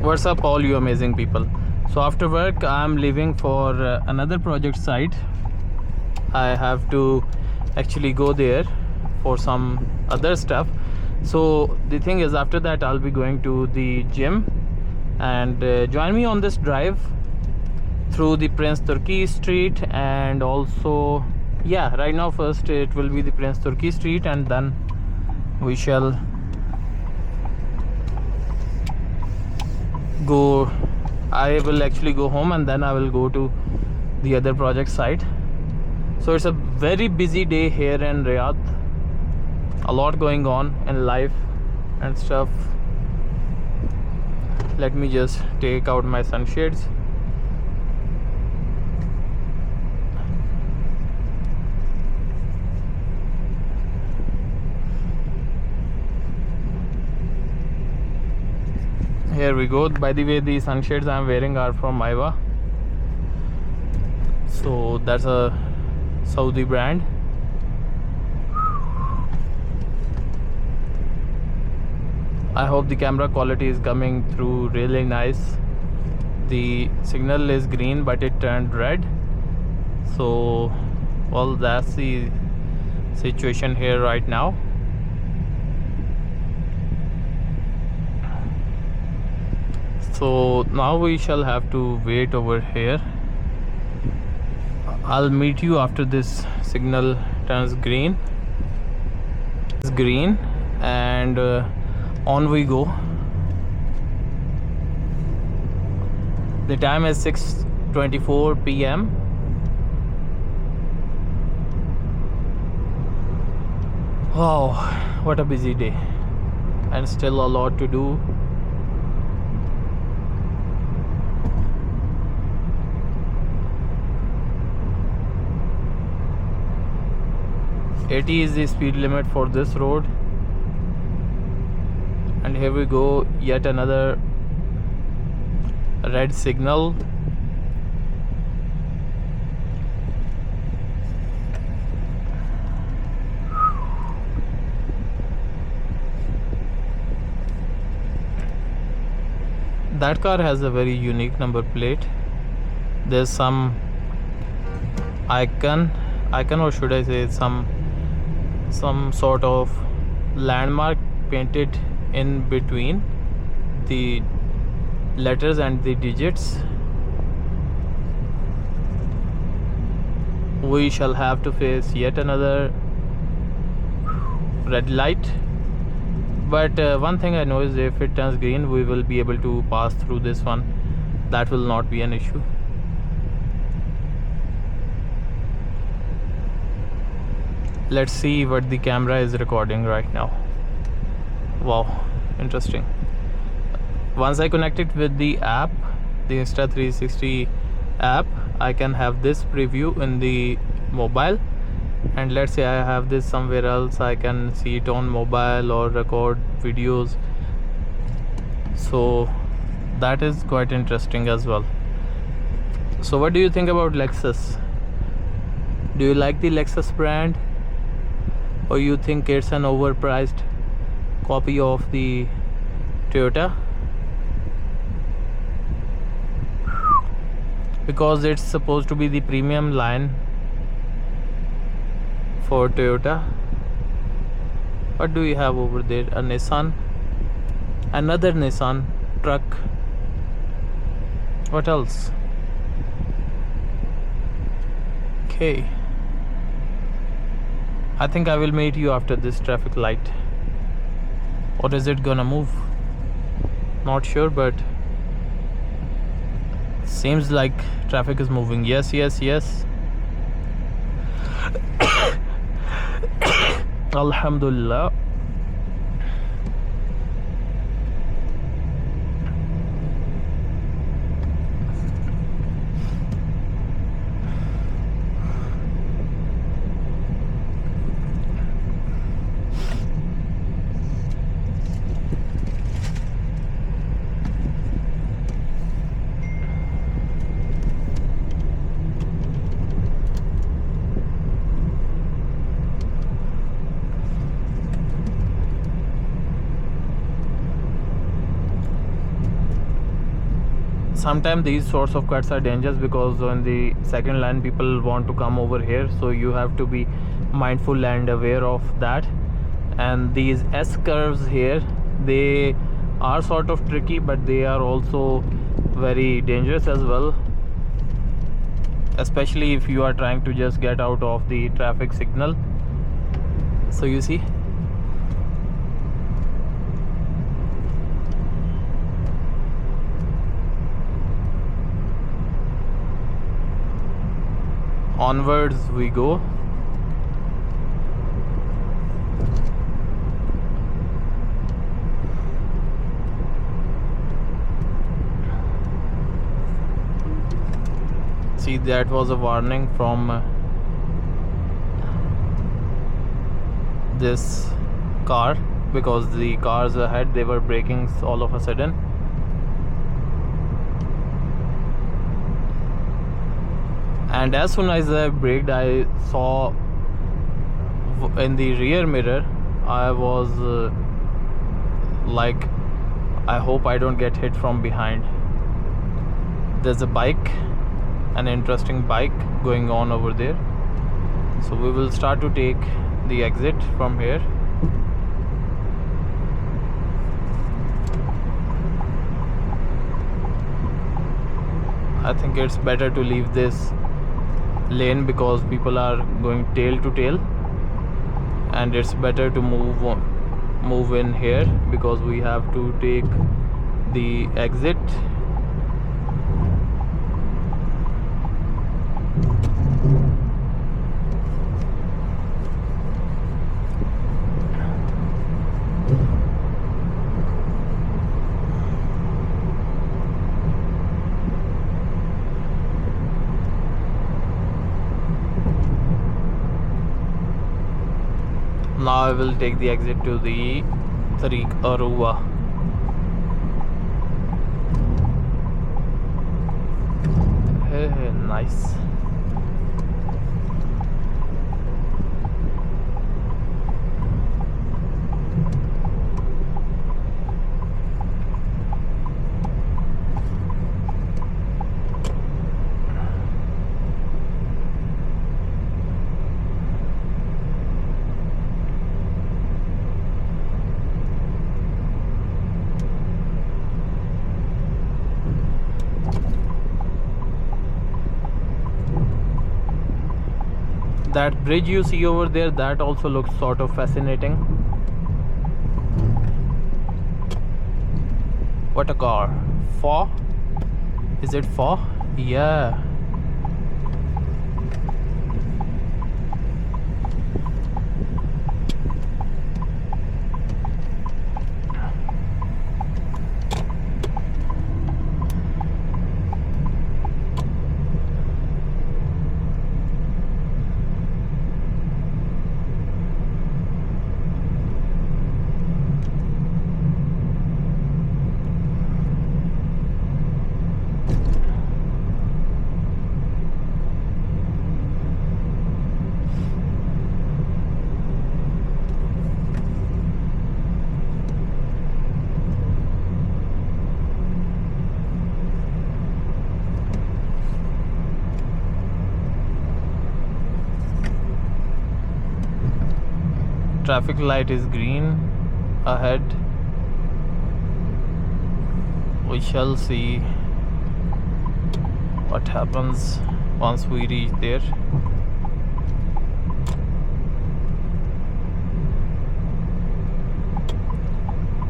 What's up all you amazing people? So after work I'm leaving for another project site. I have to actually go there for some other stuff. So the thing is, after that I'll be going to the gym, and join me on this drive through the Prince Turki Street. And also, yeah, right now first it will be the Prince Turki Street, and then we shall go. I will actually go home, and then I will go to the other project site. So it's a very busy day here in Riyadh, a lot going on in life and stuff. Let me just take out my sunshades. Here we go. By the way, the sunshades I am wearing are from Aiwa. So that's a Saudi brand. I hope the camera quality is coming through really nice. The signal is green, but it turned red. So, well, that's the situation here right now. So now we shall have to wait over here. I'll meet you after this signal turns green. It's green, and on we go. The time is 6:24 p.m. Wow, what a busy day, and still a lot to do. 80 is the speed limit for this road. And here we go, yet another red signal. That car has a very unique number plate. There's some icon, or should I say some sort of landmark painted in between the letters and the digits. We shall have to face yet another red light, but one thing I know is if it turns green, we will be able to pass through this one. That will not be an issue. Let's see what the camera is recording right now. Wow, interesting. Once I connect it with the app, the Insta360 app, I can have this preview in the mobile. And let's say I have this somewhere else, I can see it on mobile or record videos. So that is quite interesting as well. So what do you think about Lexus? Do you like the Lexus brand, or you think it's an overpriced copy of the Toyota? Because it's supposed to be the premium line for Toyota. What do you have over there? A Nissan, another Nissan truck. What else? Okay, I think I will meet you after this traffic light. Or is it gonna move? Not sure, but seems like traffic is moving. Yes, yes, yes. Alhamdulillah. sometimes these sorts of cuts are dangerous because on the second line people want to come over here, so you have to be mindful and aware of that. And these S curves here, they are sort of tricky, but they are also very dangerous as well, especially if you are trying to just get out of the traffic signal. So you see, onwards we go. See, that was a warning from this car, because the cars ahead, they were braking all of a sudden. And as soon as I braked, I saw in the rear mirror, I was like, I hope I don't get hit from behind. There's a bike, an interesting bike going on over there. So we will start to take the exit from here. I think it's better to leave this lane because people are going tail to tail, and it's better to move in here because we have to take the exit. Now I will take the exit to the Tariq Aruba. Hey, nice. That bridge you see over there, that also looks sort of fascinating. What a car. 4? Is it 4? Yeah. Traffic light is green ahead. We shall see what happens once we reach there.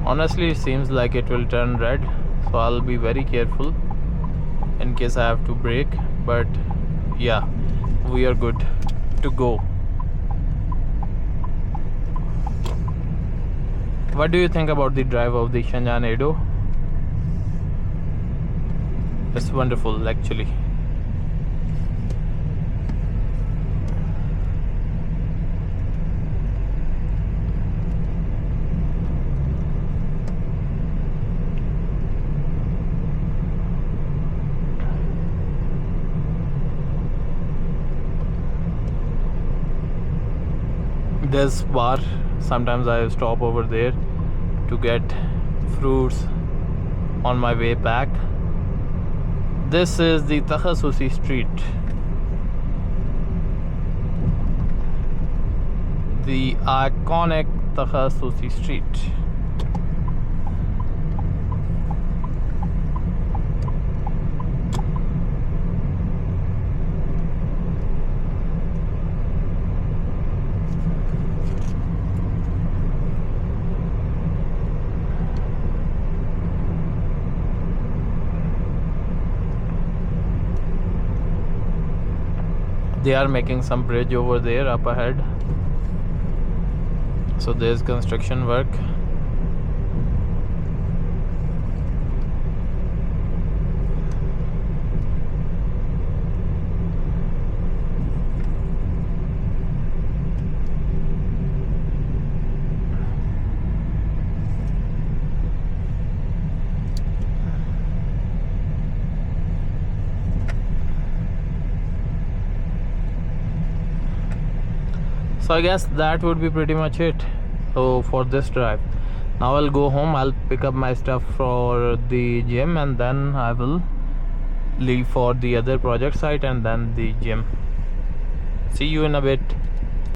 Honestly, it seems like it will turn red, so I'll be very careful in case I have to brake. But yeah, we are good to go. What do you think about the drive of the Changan Eado? It's wonderful, actually. There's bar. Sometimes I stop over there to get fruits on my way back. This is the Takhasusi street. The iconic Takhasusi street. They are making some bridge over there up ahead. So there's construction work. So I guess that would be pretty much it. So for this drive, now I'll go home, I'll pick up my stuff for the gym, and then I will leave for the other project site and then the gym. See you in a bit.